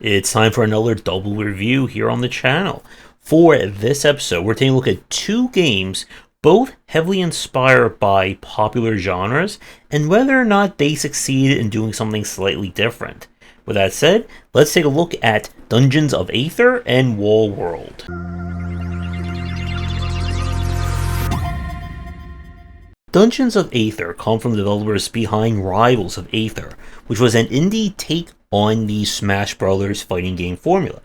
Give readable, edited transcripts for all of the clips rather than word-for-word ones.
It's time for another double review here on the channel. For this episode, we're taking a look at two games, both heavily inspired by popular genres, and whether or not they succeeded in doing something slightly different. With that said, let's take a look at Dungeons of Aether and Wall World. Dungeons of Aether come from the developers behind Rivals of Aether, which was an indie take on the Smash Bros. Fighting game formula.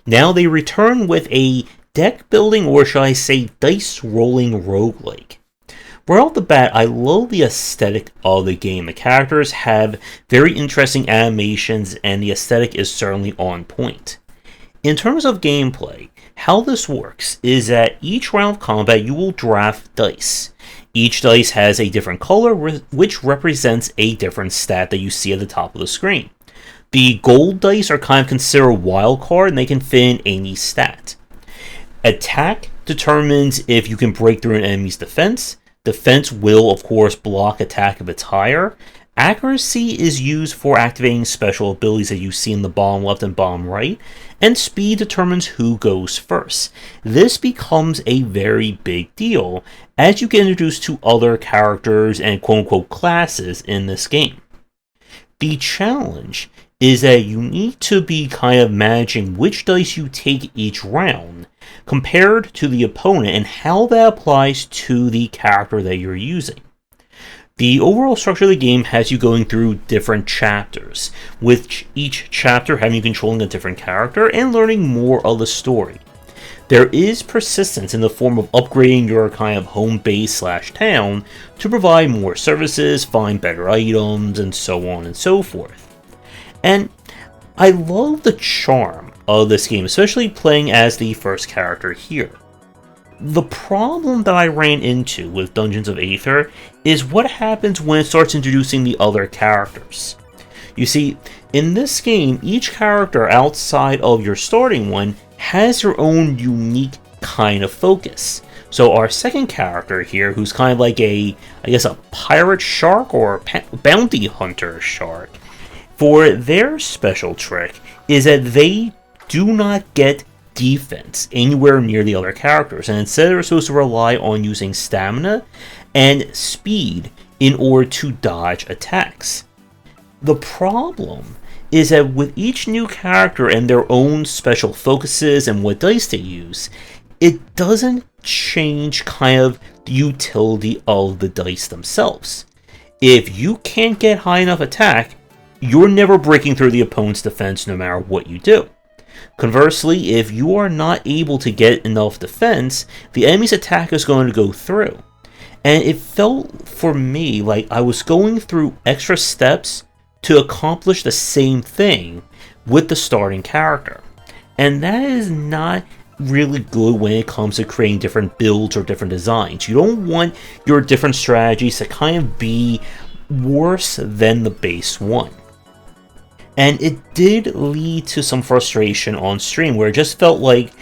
Now they return with a deck building, or shall I say dice rolling roguelike. Right off the bat, I love the aesthetic of the game. The characters have very interesting animations and the aesthetic is certainly on point. In terms of gameplay, how this works is that each round of combat you will draft dice. Each dice has a different color, which represents a different stat that you see at the top of the screen. The gold dice are kind of considered a wild card, and they can fit in any stat. Attack determines if you can break through an enemy's defense. Defense will, of course, block attack if it's higher. Accuracy is used for activating special abilities that you see in the bottom left and bottom right, and speed determines who goes first. This becomes a very big deal as you get introduced to other characters and quote-unquote classes in this game. The challenge is that you need to be kind of managing which dice you take each round compared to the opponent and how that applies to the character that you're using. The overall structure of the game has you going through different chapters, with each chapter having you controlling a different character and learning more of the story. There is persistence in the form of upgrading your kind of home base / town to provide more services, find better items, and so on and so forth. And I love the charm of this game, especially playing as the first character here. The problem that I ran into with Dungeons of Aether is what happens when it starts introducing the other characters. You see, in this game, each character outside of your starting one has their own unique kind of focus. So our second character here, who's kind of like a pirate shark or a bounty hunter shark, for their special trick is that they do not get defense anywhere near the other characters, and instead they're supposed to rely on using stamina and speed in order to dodge attacks. The problem is that with each new character and their own special focuses and what dice they use, it doesn't change kind of the utility of the dice themselves. If you can't get high enough attack, you're never breaking through the opponent's defense no matter what you do. Conversely, if you are not able to get enough defense, the enemy's attack is going to go through. And it felt for me like I was going through extra steps to accomplish the same thing with the starting character. And that is not really good when it comes to creating different builds or different designs. You don't want your different strategies to kind of be worse than the base one. And it did lead to some frustration on stream where it just felt like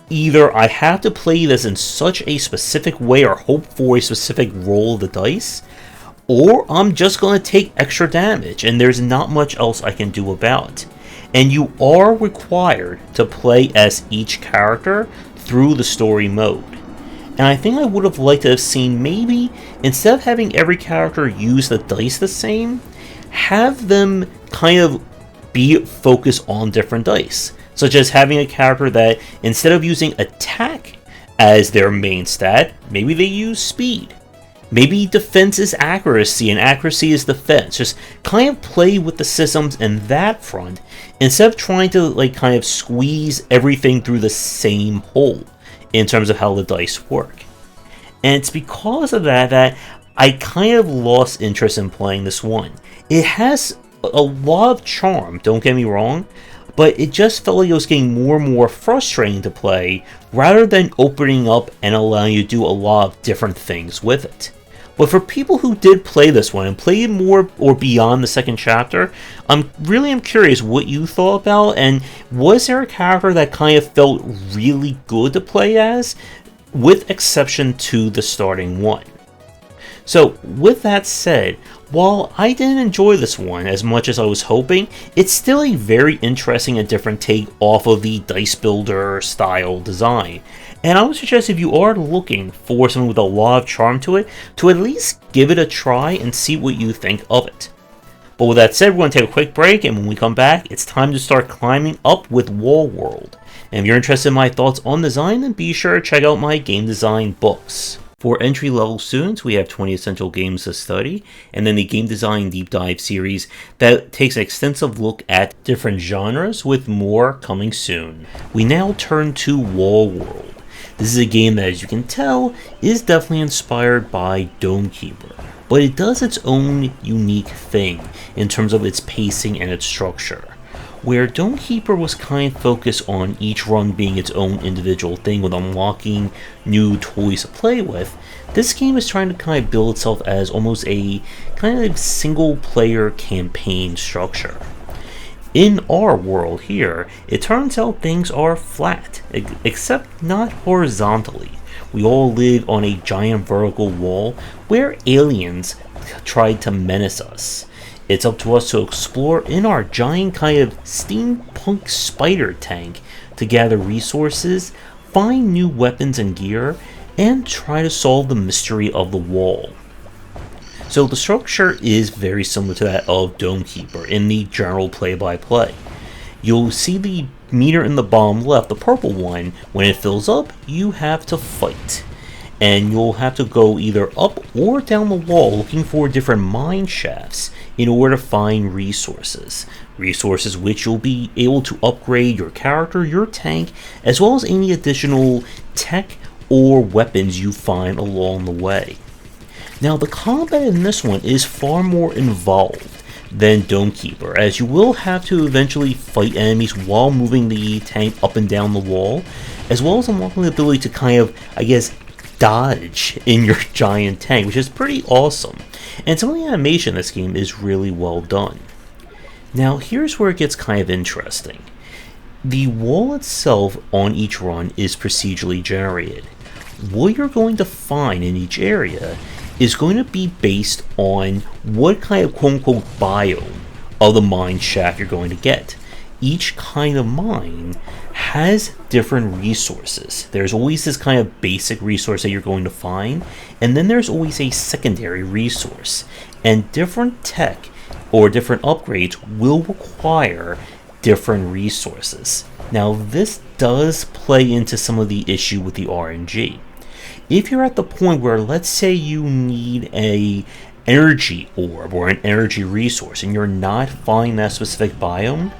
either I have to play this in such a specific way or hope for a specific roll of the dice, or I'm just going to take extra damage and there's not much else I can do about it. And you are required to play as each character through the story mode. And I think I would have liked to have seen maybe, instead of having every character use the dice the same, have them kind of be focused on different dice, such as having a character that instead of using attack as their main stat, maybe they use speed. Maybe defense is accuracy and accuracy is defense. Just kind of play with the systems in that front instead of trying to kind of squeeze everything through the same hole in terms of how the dice work. And it's because of that I kind of lost interest in playing this one. It has a lot of charm, don't get me wrong, but it just felt like it was getting more and more frustrating to play rather than opening up and allowing you to do a lot of different things with it. But for people who did play this one and played more or beyond the second chapter, I'm curious what you thought about, and was there a character that kind of felt really good to play as, with exception to the starting one? So, with that said, while I didn't enjoy this one as much as I was hoping, it's still a very interesting and different take off of the dice builder style design. And I would suggest if you are looking for something with a lot of charm to it, to at least give it a try and see what you think of it. But with that said, we're going to take a quick break, and when we come back, it's time to start climbing up with Wall World. And if you're interested in my thoughts on design, then be sure to check out my game design books. For entry-level students, we have 20 Essential Games to Study, and then the Game Design Deep Dive series that takes an extensive look at different genres, with more coming soon. We now turn to Wall World. This is a game that, as you can tell, is definitely inspired by Domekeeper, but it does its own unique thing in terms of its pacing and its structure. Where Domekeeper was kind of focused on each run being its own individual thing with unlocking new toys to play with, this game is trying to kind of build itself as almost a kind of single player campaign structure. In our world here, it turns out things are flat, except not horizontally. We all live on a giant vertical wall where aliens tried to menace us. It's up to us to explore in our giant kind of steampunk spider tank to gather resources, find new weapons and gear, and try to solve the mystery of the wall. So the structure is very similar to that of Domekeeper in the general play-by-play. You'll see the meter in the bottom left, the purple one. When it fills up, you have to fight. And you'll have to go either up or down the wall looking for different mine shafts in order to find resources. Resources which you'll be able to upgrade your character, your tank, as well as any additional tech or weapons you find along the way. Now the combat in this one is far more involved than Domekeeper, as you will have to eventually fight enemies while moving the tank up and down the wall, as well as unlocking the ability to kind of, I guess, dodge in your giant tank, which is pretty awesome. And some of the animation in this game is really well done. Now here's where it gets kind of interesting. The wall itself on each run is procedurally generated. What you're going to find in each area is going to be based on what kind of quote-unquote biome of the mine shaft you're going to get. Each kind of mine has different resources. There's always this kind of basic resource that you're going to find, and then there's always a secondary resource. And different tech or different upgrades will require different resources. Now this does play into some of the issue with the RNG. If you're at the point where, let's say you need a energy orb or an energy resource and you're not finding that specific biome,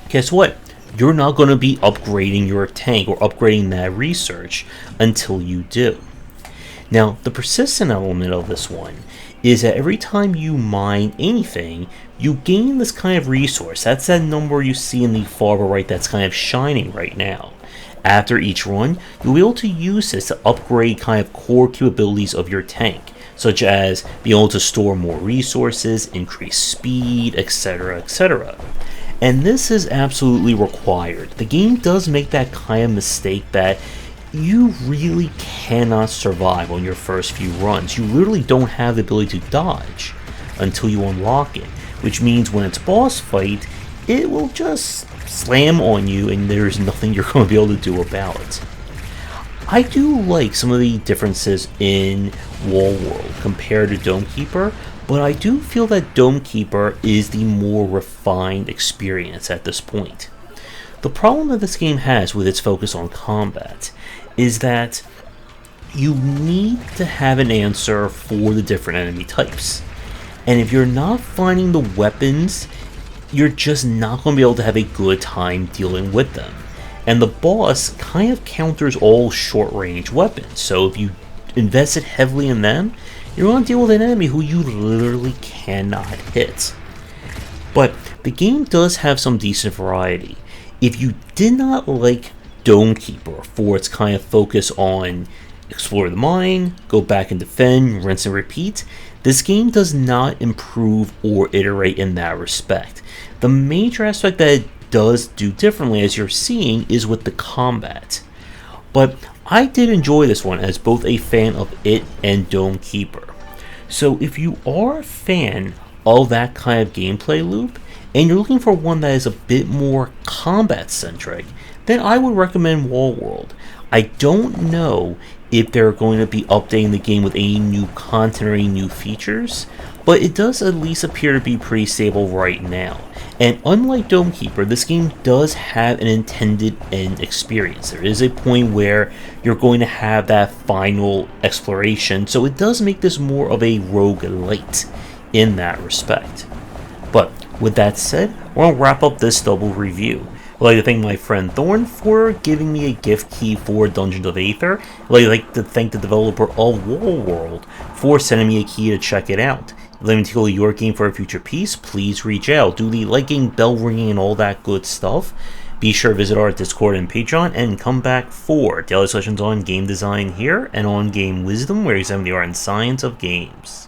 guess what? You're not going to be upgrading your tank or upgrading that research until you do. Now, the persistent element of this one is that every time you mine anything, you gain this kind of resource. That's that number you see in the far right that's kind of shining right now. After each run, you'll be able to use this to upgrade kind of core capabilities of your tank, such as being able to store more resources, increase speed, etc., etc. And this is absolutely required. The game does make that kind of mistake that you really cannot survive on your first few runs. You literally don't have the ability to dodge until you unlock it, which means when it's boss fight, it will just slam on you and there's nothing you're going to be able to do about it. I do like some of the differences in Wall World compared to Domekeeper, but I do feel that Domekeeper is the more refined experience at this point. The problem that this game has with its focus on combat is that you need to have an answer for the different enemy types. And if you're not finding the weapons, you're just not going to be able to have a good time dealing with them. And the boss kind of counters all short-range weapons, so if you invested heavily in them, you're going to deal with an enemy who you literally cannot hit. But the game does have some decent variety. If you did not like Domekeeper for its kind of focus on explore the mine, go back and defend, rinse and repeat, this game does not improve or iterate in that respect. The major aspect that it does do differently, as you're seeing, is with the combat. But I did enjoy this one as both a fan of it and Domekeeper. So if you are a fan of that kind of gameplay loop, and you're looking for one that is a bit more combat centric, then I would recommend Wall World. I don't know if they're going to be updating the game with any new content or any new features, but it does at least appear to be pretty stable right now. And unlike Dome Keeper, this game does have an intended end experience. There is a point where you're going to have that final exploration, so it does make this more of a roguelite in that respect. But with that said, we're going to wrap up this double review. I'd like to thank my friend Thorn for giving me a gift key for Dungeons of Aether. I'd like to thank the developer of Wall World for sending me a key to check it out. If you'd like me to tackle your game for a future piece, please reach out. Do the liking, bell ringing, and all that good stuff. Be sure to visit our Discord and Patreon, and come back for daily sessions on game design here and on game wisdom, where you examine the art and science of games.